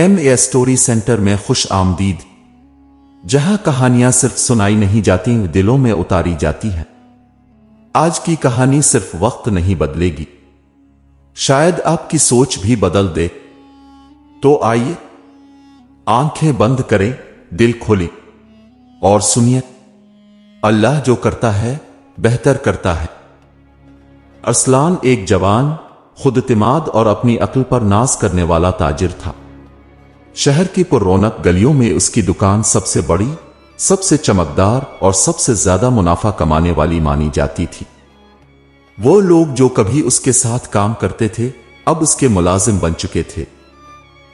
MA story centre में खुश आमदीद, जहां कहानियां सिर्फ सुनाई नहीं जाती, दिलों में उतारी जाती हैं। आज की कहानी सिर्फ वक्त नहीं बदलेगी, शायद आपकी सोच भी बदल दे। तो आइए, आंखें बंद करें, दिल खोलें और सुनिए, अल्लाह जो करता है बेहतर करता है। अरसलान एक जवान, खुदएतमाद और अपनी अक्ल पर नाज करने वाला ताजिर था। शहर की पुररौनक गलियों में उसकी दुकान सबसे बड़ी, सबसे चमकदार और सबसे ज्यादा मुनाफा कमाने वाली मानी जाती थी। वो लोग जो कभी उसके साथ काम करते थे अब उसके मुलाजिम बन चुके थे,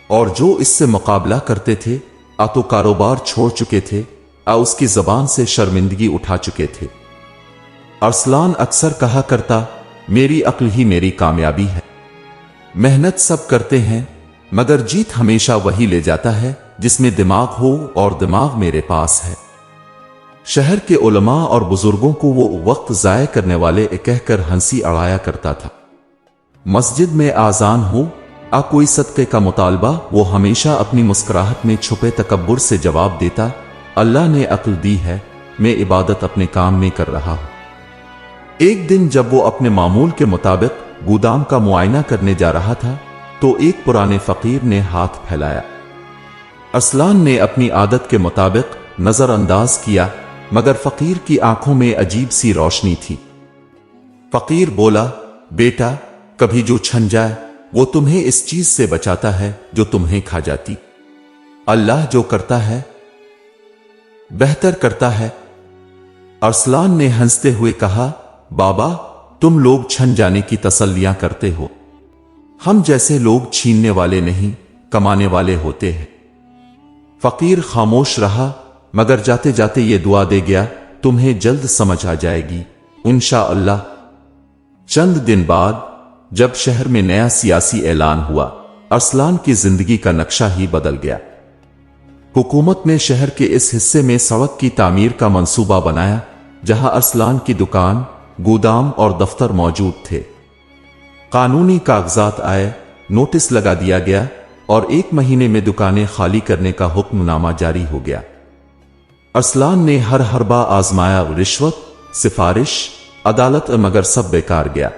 और जो इससे मुकाबला करते थे आ तो कारोबार छोड़ चुके थे, आ उसकी जबान से शर्मिंदगी उठा चुके थे। अरसलान अक्सर कहा करता, मेरी अक्ल ही मेरी कामयाबी है। मेहनत सब करते हैं मगर जीत हमेशा वही ले जाता है जिसमें दिमाग हो, और दिमाग मेरे पास है। शहर के उलमा और बुजुर्गों को वो वक्त जाया करने वाले कहकर हंसी अड़ाया करता था। मस्जिद में आजान हो आ कोई सदक़े का मुतालबा, वो हमेशा अपनी मुस्कुराहट में छुपे तकब्बुर से जवाब देता, अल्लाह ने अक्ल दी है, मैं इबादत अपने काम में कर रहा हूं। एक दिन जब वो अपने मामूल के मुताबिक गोदाम का मुआयना करने जा रहा था तो एक पुराने फकीर ने हाथ फैलाया। अरसलान ने अपनी आदत के मुताबिक नजरअंदाज किया, मगर फकीर की आंखों में अजीब सी रोशनी थी। फकीर बोला, बेटा, कभी जो छन जाए वो तुम्हें इस चीज से बचाता है जो तुम्हें खा जाती। अल्लाह जो करता है बेहतर करता है। अरसलान ने हंसते हुए कहा, बाबा, तुम लोग छन जाने की तसल्लियां करते हो, हम जैसे लोग छीनने वाले नहीं, कमाने वाले होते हैं। फकीर खामोश रहा, मगर जाते जाते ये दुआ दे गया, तुम्हें जल्द समझ आ जाएगी इंशाअल्लाह। चंद दिन बाद जब शहर में नया सियासी ऐलान हुआ, अरसलान की जिंदगी का नक्शा ही बदल गया। हुकूमत ने शहर के इस हिस्से में सड़क की तामीर का मंसूबा बनाया जहां अरसलान की दुकान, गोदाम और दफ्तर मौजूद थे। कानूनी कागजात आए, नोटिस लगा दिया गया और 1 महीने में दुकानें खाली करने का हुक्मनामा जारी हो गया। अरसलान ने हर हरबा आजमाया, रिश्वत, सिफारिश, अदालत, मगर सब बेकार गया।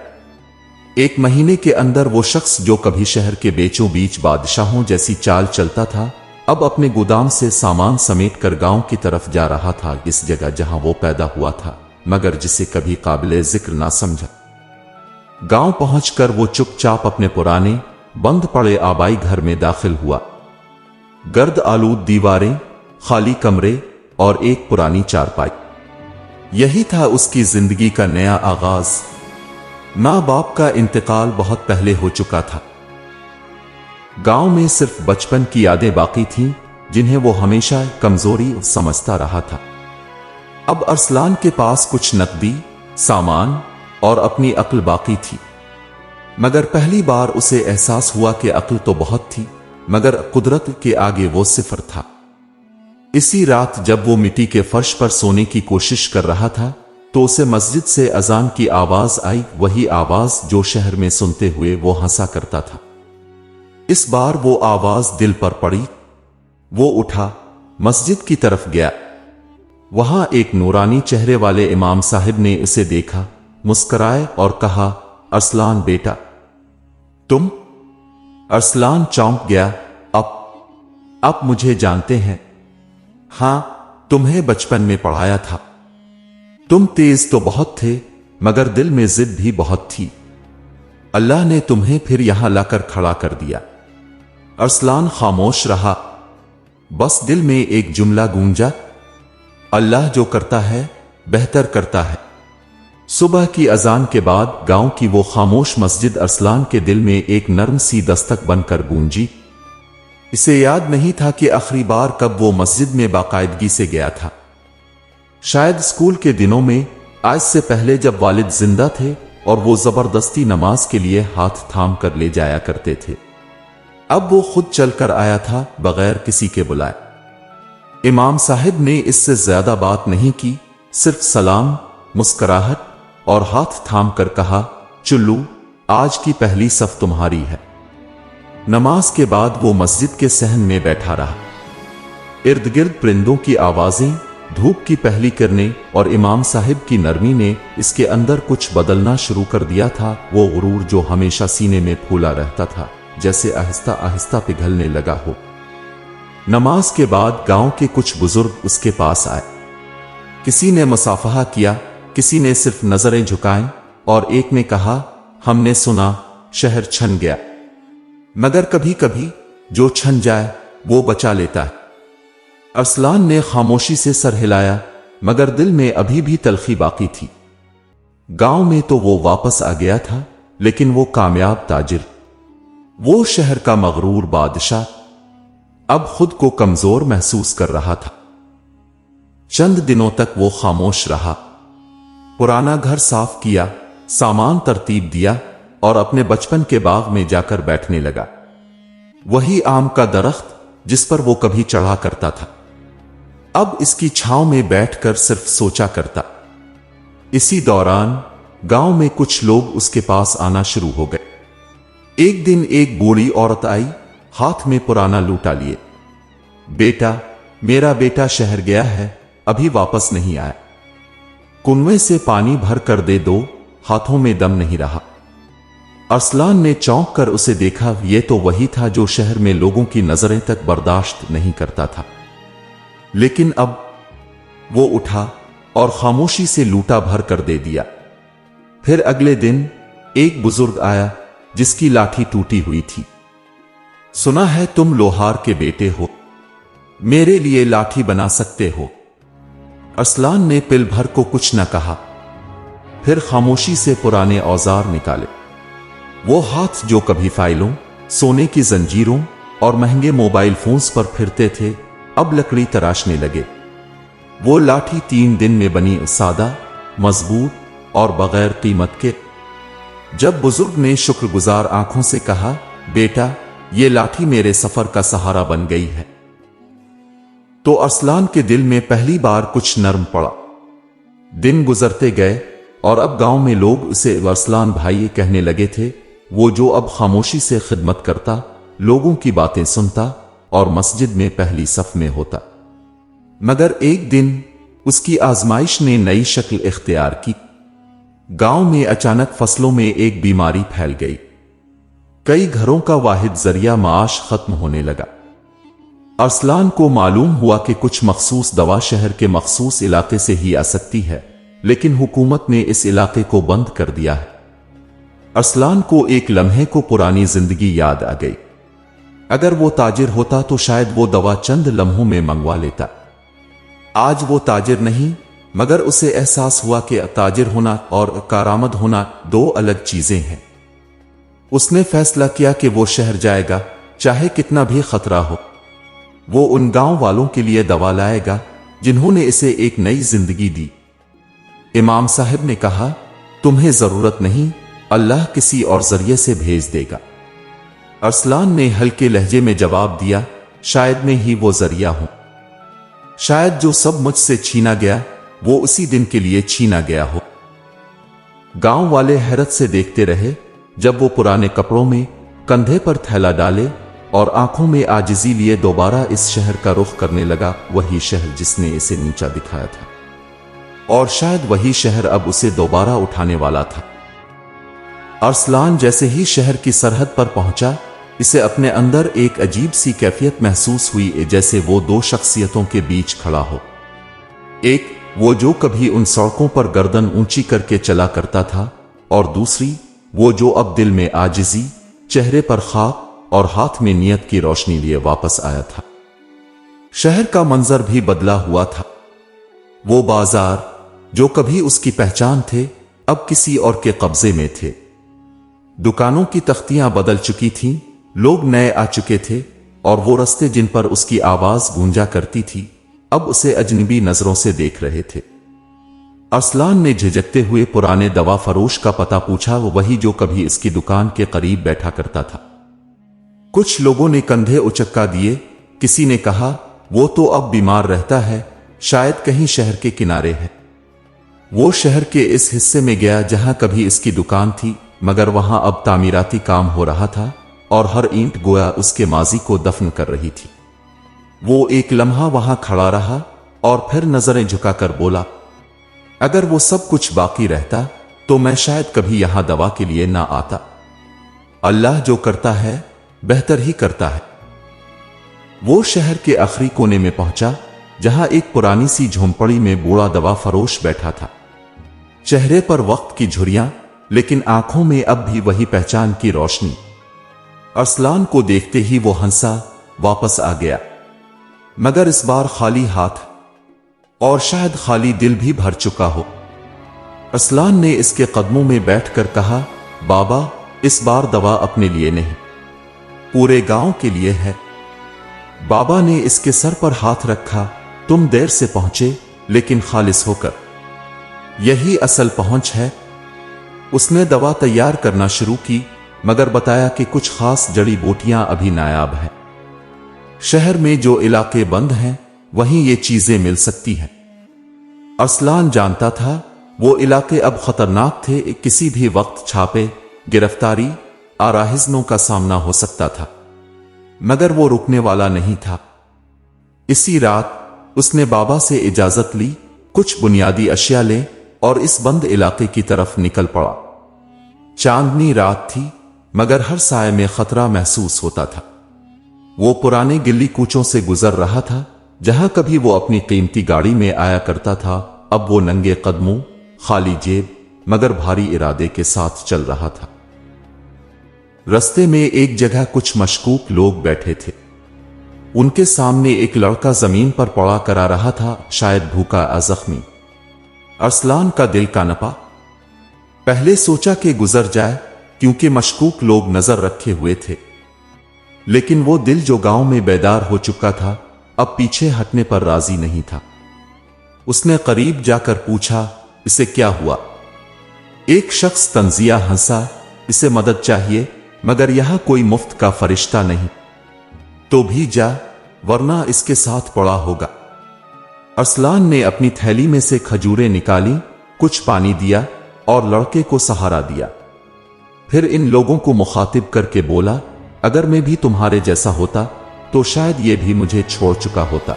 1 महीने के अंदर वो शख्स जो कभी शहर के बीचों बीच बादशाहों जैसी चाल चलता था, अब अपने गोदाम से सामान समेट कर गांव की तरफ जा रहा था, इस जगह जहां वो पैदा हुआ था मगर जिसे कभी काबिले जिक्र ना समझा। गांव पहुंचकर वो चुपचाप अपने पुराने बंद पड़े आबाई घर में दाखिल हुआ। गर्द आलूद दीवारें, खाली कमरे और एक पुरानी चारपाई, यही था उसकी जिंदगी का नया आगाज। मां बाप का इंतकाल बहुत पहले हो चुका था। गांव में सिर्फ बचपन की यादें बाकी थीं जिन्हें वो हमेशा कमजोरी समझता रहा था। अब अरसलान के पास कुछ नकदी, सामान और अपनी अक्ल बाकी थी, मगर पहली बार उसे एहसास हुआ कि अक्ल तो बहुत थी मगर कुदरत के आगे वो सिफर था। इसी रात जब वो मिट्टी के फर्श पर सोने की कोशिश कर रहा था तो उसे मस्जिद से अजान की आवाज आई, वही आवाज जो शहर में सुनते हुए वो हंसा करता था। इस बार वो आवाज दिल पर पड़ी। वो उठा, मस्जिद की तरफ गया। वहां एक नूरानी चेहरे वाले इमाम साहिब ने उसे देखा, मुस्कुराए और कहा, अरसलान बेटा, तुम? अरसलान चौंक गया, आप मुझे जानते हैं? हां, तुम्हें बचपन में पढ़ाया था। तुम तेज तो बहुत थे मगर दिल में जिद भी बहुत थी। अल्लाह ने तुम्हें फिर यहां लाकर खड़ा कर दिया। अरसलान खामोश रहा। बस दिल में एक जुमला गूंजा, अल्लाह जो करता है बेहतर करता है। सुबह की अजान के बाद गांव की वो खामोश मस्जिद अरसलान के दिल में एक नर्म सी दस्तक बनकर गूंजी। इसे याद नहीं था कि आखिरी बार कब वो मस्जिद में बाकायदगी से गया था। शायद स्कूल के दिनों में, आज से पहले जब वालिद जिंदा थे और वो जबरदस्ती नमाज के लिए हाथ थाम कर ले जाया करते थे। अब वो खुद चलकर आया था बगैर किसी के बुलाए। इमाम साहिब ने इससे ज्यादा बात नहीं की, सिर्फ सलाम, मुस्कुराहट और हाथ थाम कर कहा, चुल्लू, आज की पहली सफ तुम्हारी है। नमाज के बाद वो मस्जिद के सहन में बैठा रहा। इर्द गिर्द परिंदों की आवाजें, धूप की पहली किरणें और इमाम साहिब की नरमी ने इसके अंदर कुछ बदलना शुरू कर दिया था। वो गुरूर जो हमेशा सीने में फूला रहता था, जैसे आहिस्ता आहिस्ता पिघलने लगा हो। नमाज के बाद गांव के कुछ बुजुर्ग उसके पास आए। किसी ने मुसाफहा किया, किसी ने सिर्फ नजरें झुकाएं और एक ने कहा, हमने सुना शहर छन गया, मगर कभी कभी जो छन जाए वो बचा लेता है। अरसलान ने खामोशी से सर हिलाया, मगर दिल में अभी भी तलखी बाकी थी। गांव में तो वो वापस आ गया था, लेकिन वो कामयाब ताजिर, वो शहर का मगरूर बादशाह, अब खुद को कमजोर महसूस कर रहा था। चंद दिनों तक वो खामोश रहा। पुराना घर साफ किया, सामान तरतीब दिया और अपने बचपन के बाग में जाकर बैठने लगा। वही आम का दरख्त जिस पर वो कभी चढ़ा करता था, अब इसकी छांव में बैठकर सिर्फ सोचा करता। इसी दौरान गांव में कुछ लोग उसके पास आना शुरू हो गए। एक दिन एक बूढ़ी औरत आई, हाथ में पुराना लूटा लिए। बेटा, मेरा बेटा शहर गया है, अभी वापस नहीं आया, कुएं से पानी भर कर दे दो, हाथों में दम नहीं रहा। अरसलान ने चौंक कर उसे देखा। ये तो वही था जो शहर में लोगों की नजरें तक बर्दाश्त नहीं करता था। लेकिन अब वो उठा और खामोशी से लूटा भर कर दे दिया। फिर अगले दिन एक बुजुर्ग आया जिसकी लाठी टूटी हुई थी। सुना है तुम लोहार के बेटे हो, मेरे लिए लाठी बना सकते हो? अरसलान ने पिल भर को कुछ न कहा, फिर खामोशी से पुराने औजार निकाले। वो हाथ जो कभी फाइलों, सोने की जंजीरों और महंगे मोबाइल फोन्स पर फिरते थे, अब लकड़ी तराशने लगे। वो लाठी 3 दिन में बनी, सादा, मजबूत और बगैर कीमत के। जब बुजुर्ग ने शुक्रगुजार आंखों से कहा, बेटा, ये लाठी मेरे सफर का सहारा बन गई है, तो अरसलान के दिल में पहली बार कुछ नरम पड़ा। दिन गुजरते गए और अब गांव में लोग उसे अरसलान भाई कहने लगे थे। वो जो अब खामोशी से खिदमत करता, लोगों की बातें सुनता और मस्जिद में पहली सफ में होता। मगर एक दिन उसकी आजमाइश ने नई शक्ल इख्तियार की। गांव में अचानक फसलों में एक बीमारी फैल गई। कई घरों का वाहिद जरिया माश खत्म होने लगा। अरसलान को मालूम हुआ कि कुछ मखसूस दवा शहर के मखसूस इलाके से ही आ सकती है, लेकिन हुकूमत ने इस इलाके को बंद कर दिया है। अरसलान को एक लम्हे को पुरानी जिंदगी याद आ गई। अगर वो ताजिर होता तो शायद वो दवा चंद लम्हों में मंगवा लेता। आज वो ताजिर नहीं, मगर उसे एहसास हुआ कि ताजिर होना और कारामद होना 2 अलग चीजें हैं। उसने फैसला किया कि वो शहर जाएगा, चाहे कितना भी खतरा हो। वो उन गांव वालों के लिए दवा लाएगा जिन्होंने इसे एक नई जिंदगी दी। इमाम साहिब ने कहा, तुम्हें जरूरत नहीं, अल्लाह किसी और जरिए से भेज देगा। अरसलान ने हल्के लहजे में जवाब दिया, शायद मैं ही वो जरिया हूं। शायद जो सब मुझसे छीना गया वो उसी दिन के लिए छीना गया हो। गांव वाले हैरत से देखते रहे जब वो पुराने कपड़ों में कंधे पर थैला डाले और आंखों में आजिजी लिए दोबारा इस शहर का रुख करने लगा। वही शहर जिसने इसे नीचा दिखाया था, और शायद वही शहर अब उसे दोबारा उठाने वाला था। अरसलान जैसे ही शहर की सरहद पर पहुंचा, इसे अपने अंदर एक अजीब सी कैफियत महसूस हुई, जैसे वो 2 शख्सियतों के बीच खड़ा हो। एक वो जो कभी उन सड़कों पर गर्दन ऊंची करके चला करता था, और दूसरी वो जो अब दिल में आजिजी, चेहरे पर खाक और हाथ में नियत की रोशनी लिए वापस आया था। शहर का मंजर भी बदला हुआ था। वो बाजार जो कभी उसकी पहचान थे, अब किसी और के कब्जे में थे। दुकानों की तख्तियां बदल चुकी थीं, लोग नए आ चुके थे, और वो रास्ते जिन पर उसकी आवाज गूंजा करती थी, अब उसे अजनबी नजरों से देख रहे थे। अरसलान ने झिझकते हुए पुराने दवा फरोश का पता पूछा, वो वही जो कभी इसकी दुकान के करीब बैठा करता था। कुछ लोगों ने कंधे उचक्का दिए। किसी ने कहा, वो तो अब बीमार रहता है, शायद कहीं शहर के किनारे है। वो शहर के इस हिस्से में गया जहां कभी इसकी दुकान थी, मगर वहां अब तामीराती काम हो रहा था, اور ہر اینٹ گویا اس کے ماضی کو دفن کر رہی تھی۔ وہ ایک لمحہ وہاں کھڑا رہا اور پھر نظریں جھکا کر بولا، اگر وہ سب کچھ باقی رہتا تو میں شاید کبھی یہاں دوا کے لیے نہ آتا۔ اللہ جو کرتا ہے بہتر ہی کرتا ہے۔ وہ شہر کے آخری کونے میں پہنچا جہاں ایک پرانی سی جھونپڑی میں بوڑھا دوا فروش بیٹھا تھا، چہرے پر وقت کی جھریاں لیکن آنکھوں میں اب بھی وہی پہچان کی روشنی۔ ارسلان کو دیکھتے ہی وہ ہنسا، واپس آ گیا، مگر اس بار خالی ہاتھ، اور شاید خالی دل بھی بھر چکا ہو۔ ارسلان نے اس کے قدموں میں بیٹھ کر کہا، بابا اس بار دوا اپنے لیے نہیں، پورے گاؤں کے لیے ہے۔ بابا نے اس کے سر پر ہاتھ رکھا، تم دیر سے پہنچے لیکن خالص ہو کر، یہی اصل پہنچ ہے۔ اس نے دوا تیار کرنا شروع کی، مگر بتایا کہ کچھ خاص جڑی بوٹیاں ابھی نایاب ہیں۔ شہر میں جو علاقے بند ہیں وہیں یہ چیزیں مل سکتی ہیں۔ ارسلان جانتا تھا وہ علاقے اب خطرناک تھے، کسی بھی وقت چھاپے، گرفتاری، آراہزنوں کا سامنا ہو سکتا تھا، مگر وہ رکنے والا نہیں تھا۔ اسی رات اس نے بابا سے اجازت لی، کچھ بنیادی اشیاء لیں اور اس بند علاقے کی طرف نکل پڑا۔ چاندنی رات تھی مگر ہر سائے میں خطرہ محسوس ہوتا تھا۔ وہ پرانے گلی کوچوں سے گزر رہا تھا جہاں کبھی وہ اپنی قیمتی گاڑی میں آیا کرتا تھا، اب وہ ننگے قدموں، خالی جیب مگر بھاری ارادے کے ساتھ چل رہا تھا۔ رستے میں ایک جگہ کچھ مشکوک لوگ بیٹھے تھے۔ ان کے سامنے ایک لڑکا زمین پر پڑا کرا رہا تھا، شاید بھوکا یا زخمی۔ ارسلان کا دل کانپا، پہلے سوچا کہ گزر جائے کیونکہ مشکوک لوگ نظر رکھے ہوئے تھے، لیکن وہ دل جو گاؤں میں بیدار ہو چکا تھا اب پیچھے ہٹنے پر راضی نہیں تھا۔ اس نے قریب جا کر پوچھا، اسے کیا ہوا؟ ایک شخص طنزیہ ہنسا، اسے مدد چاہیے مگر یہاں کوئی مفت کا فرشتہ نہیں، تو بھی جا ورنہ اس کے ساتھ پڑا ہوگا۔ ارسلان نے اپنی تھیلی میں سے کھجوریں نکالی، کچھ پانی دیا اور لڑکے کو سہارا دیا۔ پھر ان لوگوں کو مخاطب کر کے بولا، اگر میں بھی تمہارے جیسا ہوتا تو شاید یہ بھی مجھے چھوڑ چکا ہوتا۔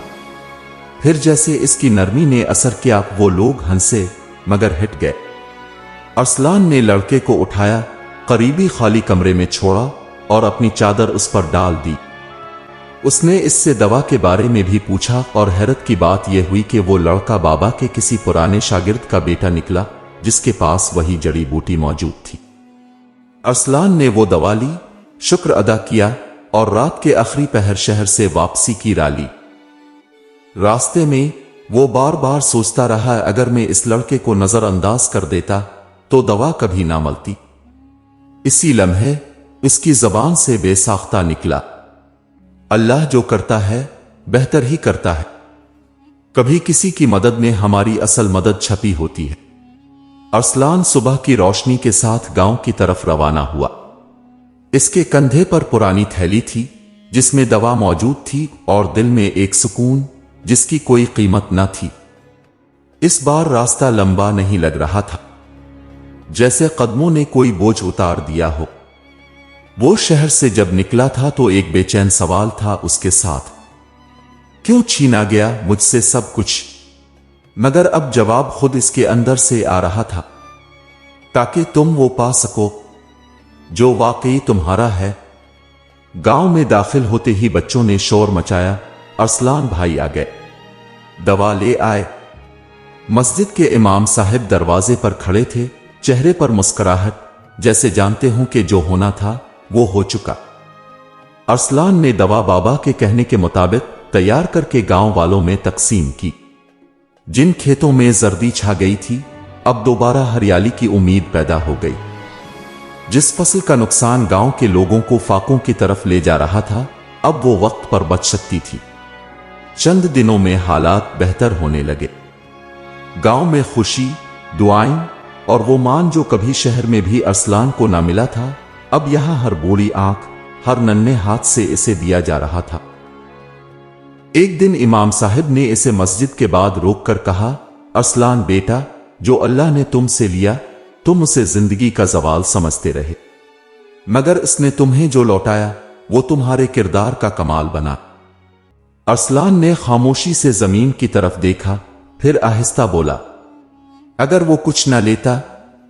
پھر جیسے اس کی نرمی نے اثر کیا وہ لوگ ہنسے مگر ہٹ گئے۔ ارسلان نے لڑکے کو اٹھایا، قریبی خالی کمرے میں چھوڑا اور اپنی چادر اس پر ڈال دی۔ اس نے اس سے دوا کے بارے میں بھی پوچھا اور حیرت کی بات یہ ہوئی کہ وہ لڑکا بابا کے کسی پرانے شاگرد کا بیٹا نکلا جس کے پاس وہی جڑی بوٹی موجود تھی۔ ارسلان نے وہ دوا لی، شکر ادا کیا اور رات کے آخری پہر شہر سے واپسی کی راہ لی۔ راستے میں وہ بار بار سوچتا رہا، اگر میں اس لڑکے کو نظر انداز کر دیتا تو دوا کبھی نہ ملتی۔ اسی لمحے اس کی زبان سے بے ساختہ نکلا، اللہ جو کرتا ہے بہتر ہی کرتا ہے۔ کبھی کسی کی مدد میں ہماری اصل مدد چھپی ہوتی ہے۔ ارسلان صبح کی روشنی کے ساتھ گاؤں کی طرف روانہ ہوا۔ اس کے کندھے پر پرانی تھیلی تھی جس میں دوا موجود تھی اور دل میں ایک سکون جس کی کوئی قیمت نہ تھی۔ اس بار راستہ لمبا نہیں لگ رہا تھا، جیسے قدموں نے کوئی بوجھ اتار دیا ہو۔ وہ شہر سے جب نکلا تھا تو ایک بے چین سوال تھا اس کے ساتھ، کیوں چھینا گیا مجھ سے سب کچھ؟ مگر اب جواب خود اس کے اندر سے آ رہا تھا، تاکہ تم وہ پا سکو جو واقعی تمہارا ہے۔ گاؤں میں داخل ہوتے ہی بچوں نے شور مچایا، ارسلان بھائی آ گئے، دوا لے آئے۔ مسجد کے امام صاحب دروازے پر کھڑے تھے، چہرے پر مسکراہٹ، جیسے جانتے ہوں کہ جو ہونا تھا وہ ہو چکا۔ ارسلان نے دوا بابا کے کہنے کے مطابق تیار کر کے گاؤں والوں میں تقسیم کی۔ جن کھیتوں میں زردی چھا گئی تھی اب دوبارہ ہریالی کی امید پیدا ہو گئی۔ جس فصل کا نقصان گاؤں کے لوگوں کو فاقوں کی طرف لے جا رہا تھا اب وہ وقت پر بچ سکتی تھی۔ چند دنوں میں حالات بہتر ہونے لگے۔ گاؤں میں خوشی، دعائیں اور وہ مان جو کبھی شہر میں بھی ارسلان کو نہ ملا تھا اب یہاں ہر بوڑھی آنکھ، ہر ننھے ہاتھ سے اسے دیا جا رہا تھا۔ ایک دن امام صاحب نے اسے مسجد کے بعد روک کر کہا، ارسلان بیٹا، جو اللہ نے تم سے لیا تم اسے زندگی کا زوال سمجھتے رہے، मगर इसने तुम्हें जो लौटाया वो तुम्हारे किरदार का कमाल बना। अरसलान ने खामोशी से जमीन की तरफ देखा, फिर आहिस्ता बोला, अगर वो कुछ न लेता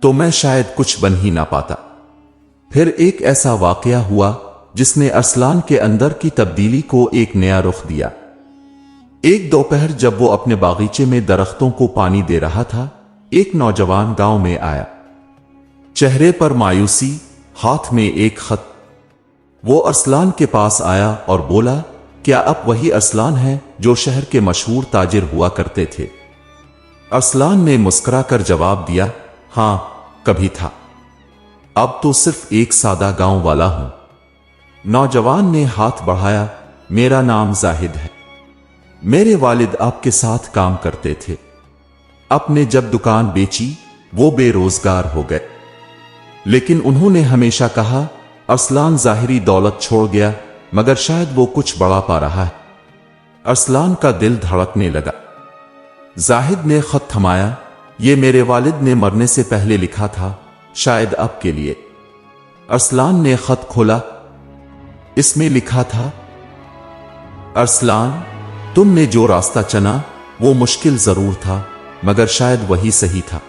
तो मैं शायद कुछ बन ही ना पाता। फिर एक ऐसा वाकया हुआ जिसने अरसलान के अंदर की तब्दीली को एक नया रुख दिया। एक दोपहर जब वो अपने बागीचे में दरख्तों को पानी दे रहा था, एक नौजवान गांव में आया। चेहरे पर मायूसी, हाथ में एक खत। वो अरसलान के पास आया और बोला, क्या आप वही अरसलान हैं जो शहर के मशहूर ताजिर हुआ करते थे? अरसलान ने मुस्कुराकर जवाब दिया, हां, कभी था। अब तो सिर्फ एक सादा गांव वाला हूं। नौजवान ने हाथ बढ़ाया, मेरा नाम जाहिद है। मेरे वालिद आपके साथ काम करते थे। आपने जब दुकान बेची वो बेरोजगार हो गए, लेकिन उन्होंने हमेशा कहा अरसलान ज़ाहिरी दौलत छोड़ गया मगर शायद वो कुछ बड़ा पा रहा है। अरसलान का दिल धड़कने लगा। जाहिद ने खत थमाया, ये मेरे वालिद ने मरने से पहले लिखा था, शायद आपके लिए। अरसलान ने खत खोला। इसमें लिखा था, अरसलान, तुमने जो रास्ता चुना वो मुश्किल जरूर था मगर शायद वही सही था।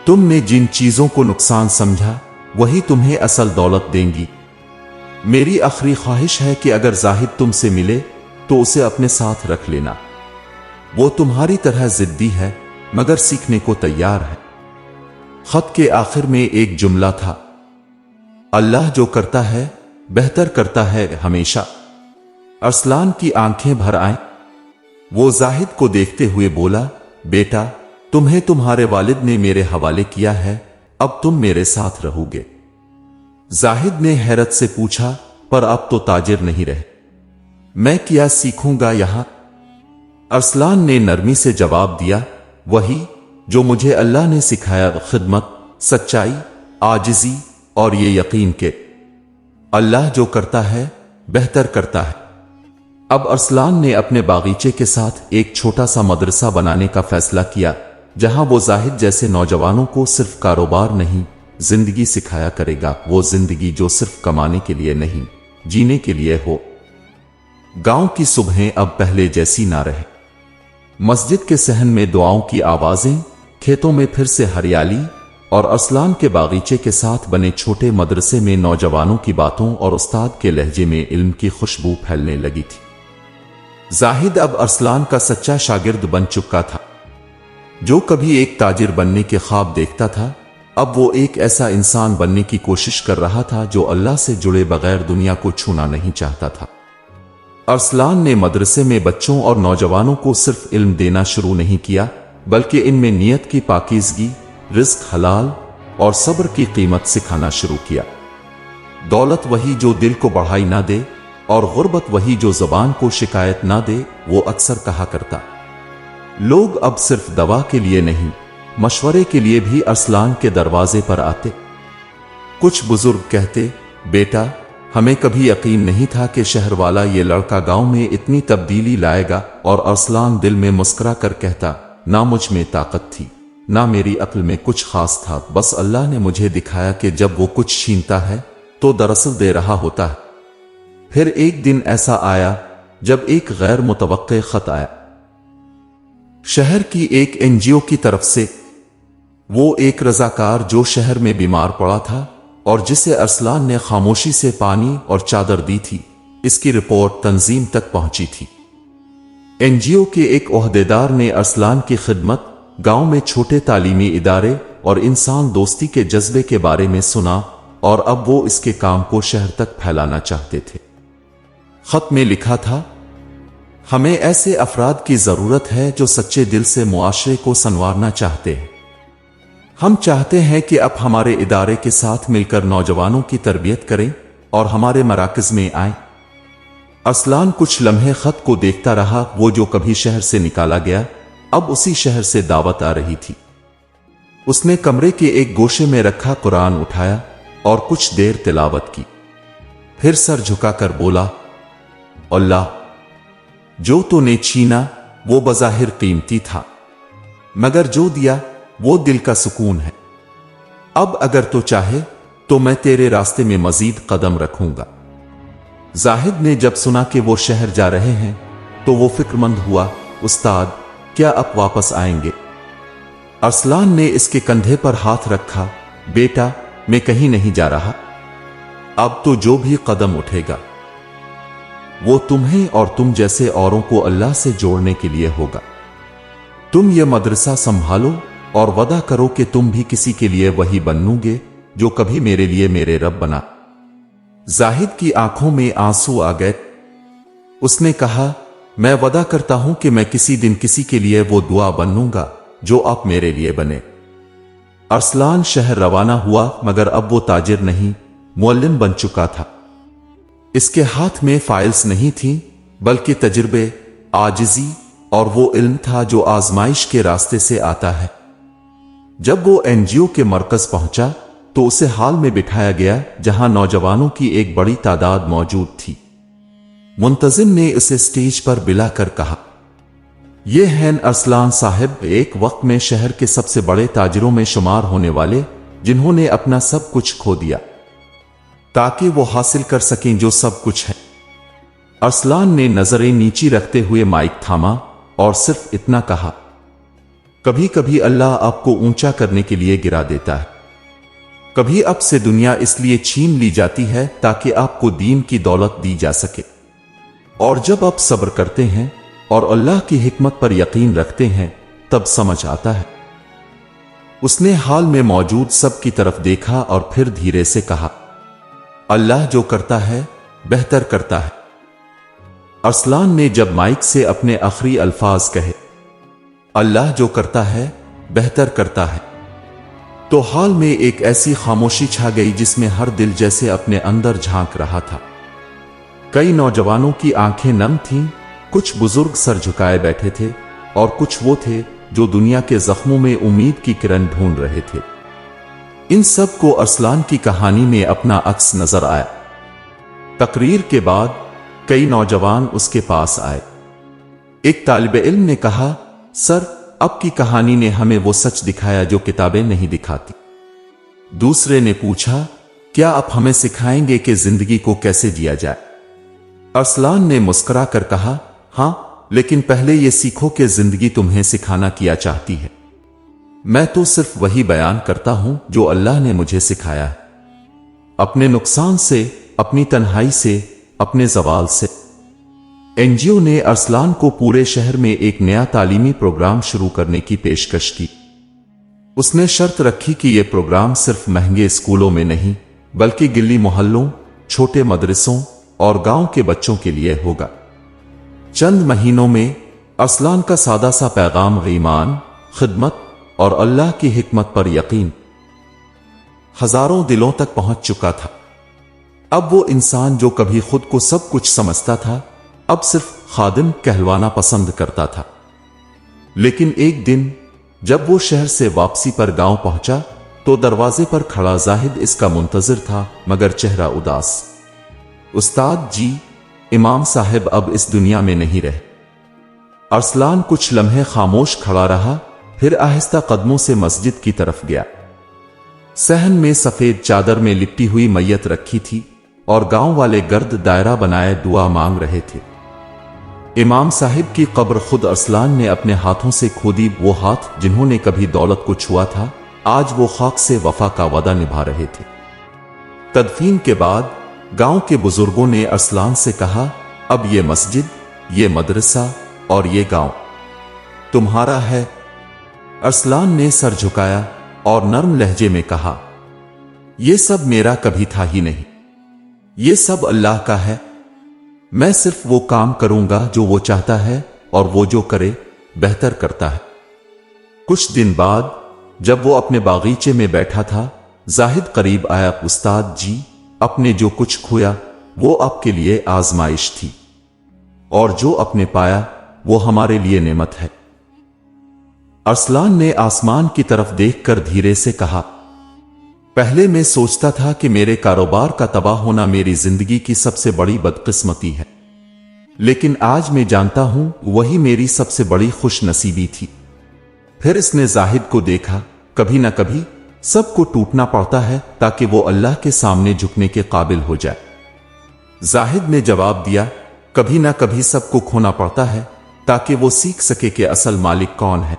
तुमने जिन चीजों को नुकसान समझा वही तुम्हें असल दौलत देंगी। मेरी आखिरी ख्वाहिश है कि अगर जाहिद तुमसे मिले तो उसे अपने साथ रख लेना। वो तुम्हारी तरह जिद्दी है मगर सीखने को तैयार है। खत के आखिर में एक जुमला था, अल्लाह जो करता है बेहतर करता है हमेशा। अरसलान की आंखें भर आईं। वो जाहिद को देखते हुए बोला, बेटा, तुम्हें तुम्हारे वालिद ने मेरे हवाले किया है, अब तुम मेरे साथ रहोगे। जाहिद ने हैरत से पूछा, पर अब तो ताजिर नहीं रहे, मैं क्या सीखूंगा यहां? अरसलान ने नरमी से जवाब दिया, वही जो मुझे अल्लाह ने सिखाया, खिदमत, सच्चाई, आजिजी और ये यकीन के अल्लाह जो करता है बेहतर करता है। अब अरसलान ने अपने बागीचे के साथ एक छोटा सा मदरसा बनाने का फैसला किया, जहां वो जाहिद जैसे नौजवानों को सिर्फ कारोबार नहीं जिंदगी सिखाया करेगा। वो जिंदगी जो सिर्फ कमाने के लिए नहीं, जीने के लिए हो। गांव की सुबहें अब पहले जैसी ना रहे। मस्जिद के सहन में दुआओं की आवाजें, खेतों में फिर से हरियाली और अरसलान के बागीचे के साथ बने छोटे मदरसे में नौजवानों की बातों और उस्ताद के लहजे में इल्म की खुशबू फैलने लगी थी। जाहिद अब अरसलान का सच्चा शागिर्द बन चुका था। जो कभी एक ताजिर बनने के ख्वाब देखता था, अब वो एक ऐसा इंसान बनने की कोशिश कर रहा था जो अल्लाह से जुड़े बगैर दुनिया को छूना नहीं चाहता था। अरसलान ने मदरसे में बच्चों और नौजवानों को सिर्फ इल्म देना शुरू नहीं किया, बल्कि इनमें नियत की पाकीज़गी, रिज़्क हलाल और सब्र की कीमत सिखाना शुरू किया। दौलत वही जो दिल को बढ़ाई ना दे और गुर्बत वही जो ज़बान को शिकायत ना दे, वो अक्सर कहा करता। लोग अब सिर्फ दवा के लिए नहीं, मशवरे के लिए भी अरसलान के दरवाजे पर आते। कुछ बुजुर्ग कहते, बेटा, हमें कभी यकीन नहीं था कि शहर वाला ये लड़का गांव में इतनी तब्दीली लाएगा। और अरसलान दिल में मुस्कुरा कर कहता, ना मुझ में ताकत थी, ना मेरी अक्ल में कुछ खास था, बस अल्लाह ने मुझे दिखाया कि जब वो कुछ छीनता है तो दरअसल दे रहा होता है। फिर एक दिन ऐसा आया जब एक गैर मुतवक्के खत आया शहर की एक एनजीओ की तरफ से। वो एक रजाकार जो शहर में बीमार पड़ा था और जिसे अरसलान ने खामोशी से पानी और चादर दी थी, इसकी रिपोर्ट तंजीम तक पहुंची थी। एनजीओ के एक ओहदेदार ने अरसलान की खिदमत, गांव में छोटे तालीमी इदारे और इंसान दोस्ती के जज्बे के बारे में सुना और अब वो इसके काम को शहर तक फैलाना चाहते थे। खत में लिखा था, हमें ऐसे अफराद की जरूरत है जो सच्चे दिल से मुआशरे को संवारना चाहते हैं। हम चाहते हैं कि आप हमारे इदारे के साथ मिलकर नौजवानों की तरबियत करें और हमारे मराकज में आएं। अरसलान कुछ लम्हे खत को देखता रहा। वो जो कभी शहर से निकाला गया, अब उसी शहर से दावत आ रही थी। उसने कमरे के एक गोशे में रखा कुरान उठाया और कुछ देर तिलावत की, फिर सर झुकाकर बोला, अल्लाह, जो तूने छीना वो बज़ाहिर कीमती था, मगर जो दिया वो दिल का सुकून है। अब अगर तो चाहे तो मैं तेरे रास्ते में मजीद कदम रखूंगा। जाहिद ने जब सुना कि वो शहर जा रहे हैं तो वो फिक्रमंद हुआ, उस्ताद क्या अब वापस आएंगे? अरसलान ने इसके कंधे पर हाथ रखा, बेटा मैं कहीं नहीं जा रहा। अब तो जो भी कदम उठेगा वो तुम्हें और तुम जैसे औरों को अल्लाह से जोड़ने के लिए होगा। तुम ये मदरसा संभालो और वादा करो कि तुम भी किसी के लिए वही बनोगे जो कभी मेरे लिए मेरे रब बना। जाहिद की आंखों में आंसू आ गए। उसने कहा, मैं वादा करता हूं कि मैं किसी दिन किसी के लिए वो दुआ बनूंगा जो आप मेरे लिए बने। अरसलान शहर रवाना हुआ, मगर अब वो ताजिर नहीं, मुअल्लिम बन चुका था। इसके हाथ में फाइल्स नहीं थी, बल्कि तजुर्बे, आजिजी और वो इल्म था जो आजमाइश के रास्ते से आता है। जब वो एनजीओ के मरकज पहुंचा तो उसे हॉल में बिठाया गया जहां नौजवानों की एक बड़ी तादाद मौजूद थी। मुंतजिम ने उसे स्टेज पर बिलाकर कहा, ये हैं अरसलान साहब, एक वक्त में शहर के सबसे बड़े ताजिरों में शुमार होने वाले, जिन्होंने अपना सब कुछ खो दिया ताकि वो हासिल कर सकें जो सब कुछ है। अरसलान ने नजरें नीची रखते हुए माइक थामा और सिर्फ इतना कहा, कभी कभी अल्लाह आपको ऊंचा करने के लिए गिरा देता है। कभी अब से दुनिया इसलिए छीन ली जाती है ताकि आपको दीन की दौलत दी जा सके। और जब आप सब्र करते हैं और अल्लाह की हिकमत पर यकीन रखते हैं तब समझ आता है। उसने हाल में मौजूद सब की तरफ देखा और फिर धीरे से कहा, अल्लाह जो करता है बेहतर करता है। अरसलान ने जब माइक से अपने आखिरी अल्फाज कहे, अल्लाह जो करता है बेहतर करता है, तो हाल में एक ऐसी खामोशी छा गई जिसमें हर दिल जैसे अपने अंदर झांक रहा था। कई नौजवानों की आंखें नम थीं, कुछ बुजुर्ग सर झुकाए बैठे थे और कुछ वो थे जो दुनिया के जख्मों में उम्मीद की किरण ढूंढ रहे थे। इन सब को अरसलान की कहानी में अपना अक्स नजर आया। तकरीर के बाद कई नौजवान उसके पास आए। एक तालिब इल्म ने कहा, सर अब की कहानी ने हमें वो सच दिखाया जो किताबें नहीं दिखाती। दूसरे ने पूछा, क्या आप हमें सिखाएंगे कि जिंदगी को कैसे जिया जाए? अरसलान ने मुस्कुरा कर कहा, हां, लेकिन पहले ये सीखो कि जिंदगी तुम्हें सिखाना क्या चाहती है। मैं तो सिर्फ वही बयान करता हूं जो अल्लाह ने मुझे सिखाया है, अपने नुकसान से, अपनी तन्हाई से, अपने जवाल से। एनजीओ ने अरसलान को पूरे शहर में एक नया तालीमी प्रोग्राम शुरू करने की पेशकश की। उसने शर्त रखी कि यह प्रोग्राम सिर्फ महंगे स्कूलों में नहीं, बल्कि गिली मोहल्लों, छोटे मदरसों और गांव के बच्चों के लिए होगा। चंद महीनों में अरसलान का सादा सा पैगाम ईमान, खिदमत और अल्लाह की हिकमत पर यकीन हजारों दिलों तक पहुंच चुका था। अब वो इंसान जो कभी खुद को सब कुछ समझता था, अब सिर्फ खादिम कहलवाना पसंद करता था। लेकिन एक दिन जब वो शहर से वापसी पर गांव पहुंचा तो दरवाजे पर खड़ा जाहिद इसका मुंतजिर था, मगर चेहरा उदास। उस्ताद जी, इमाम साहब अब इस दुनिया में नहीं रहे। अरसलान कुछ लम्हे खामोश खड़ा रहा, फिर आहिस्ता कदमों से मस्जिद की तरफ गया। सहन में सफेद चादर में लिपटी हुई मैयत रखी थी और गांव वाले गर्द दायरा बनाए दुआ मांग रहे थे। इमाम साहिब की कब्र खुद अरसलान ने अपने हाथों से खोदी। वो हाथ जिन्होंने कभी दौलत को छुआ था, आज वो खाक से वफा का वादा निभा रहे थे। तदफीन के बाद गांव के बुजुर्गों ने अरसलान से कहा, अब ये मस्जिद, ये मदरसा और ये गांव तुम्हारा है। अरसलान ने सर झुकाया और नर्म लहजे में कहा, यह सब मेरा कभी था ही नहीं, ये सब अल्लाह का है। मैं सिर्फ वो काम करूंगा जो वो चाहता है और वो जो करे बेहतर करता है। कुछ दिन बाद जब वो अपने बागीचे में बैठा था, जाहिद करीब आया। उस्ताद जी, अपने जो कुछ खोया वो आपके लिए आजमाइश थी, और जो अपने पाया वो हमारे लिए नेमत है। अरसलान ने आसमान की तरफ देखकर धीरे से कहा, पहले मैं सोचता था कि मेरे कारोबार का तबाह होना मेरी जिंदगी की सबसे बड़ी बदकिस्मती है, लेकिन आज मैं जानता हूं वही मेरी सबसे बड़ी खुशनसीबी थी। फिर इसने जाहिद को देखा। कभी न कभी سب کو ٹوٹنا پڑتا ہے تاکہ وہ اللہ کے سامنے جھکنے کے قابل ہو جائے۔ زاہد نے جواب دیا، کبھی نہ کبھی سب کو کھونا پڑتا ہے تاکہ وہ سیکھ سکے کہ اصل مالک کون ہے۔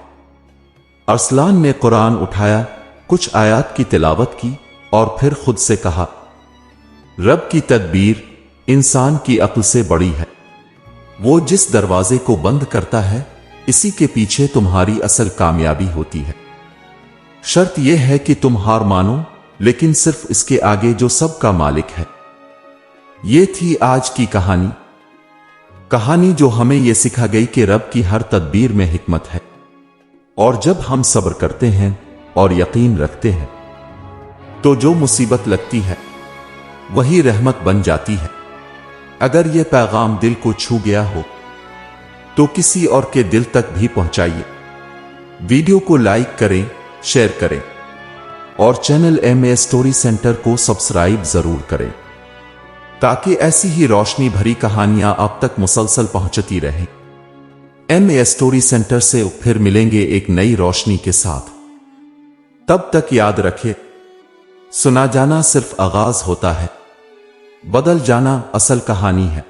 ارسلان نے قرآن اٹھایا، کچھ آیات کی تلاوت کی اور پھر خود سے کہا، رب کی تدبیر انسان کی عقل سے بڑی ہے۔ وہ جس دروازے کو بند کرتا ہے اسی کے پیچھے تمہاری اصل کامیابی ہوتی ہے۔ شرط یہ ہے کہ تم ہار مانو، لیکن صرف اس کے آگے جو سب کا مالک ہے۔ یہ تھی آج کی کہانی جو ہمیں یہ سکھا گئی کہ رب کی ہر تدبیر میں حکمت ہے، اور جب ہم صبر کرتے ہیں اور یقین رکھتے ہیں تو جو مصیبت لگتی ہے وہی رحمت بن جاتی ہے۔ اگر یہ پیغام دل کو چھو گیا ہو تو کسی اور کے دل تک بھی پہنچائیے۔ ویڈیو کو لائک کریں، شیئر کریں اور چینل MA سٹوری سینٹر کو سبسکرائب ضرور کریں تاکہ ایسی ہی روشنی بھری کہانیاں آپ تک مسلسل پہنچتی رہیں۔ MA سٹوری سینٹر سے پھر ملیں گے ایک نئی روشنی کے ساتھ۔ تب تک یاد رکھیں، سنا جانا صرف آغاز ہوتا ہے، بدل جانا اصل کہانی ہے۔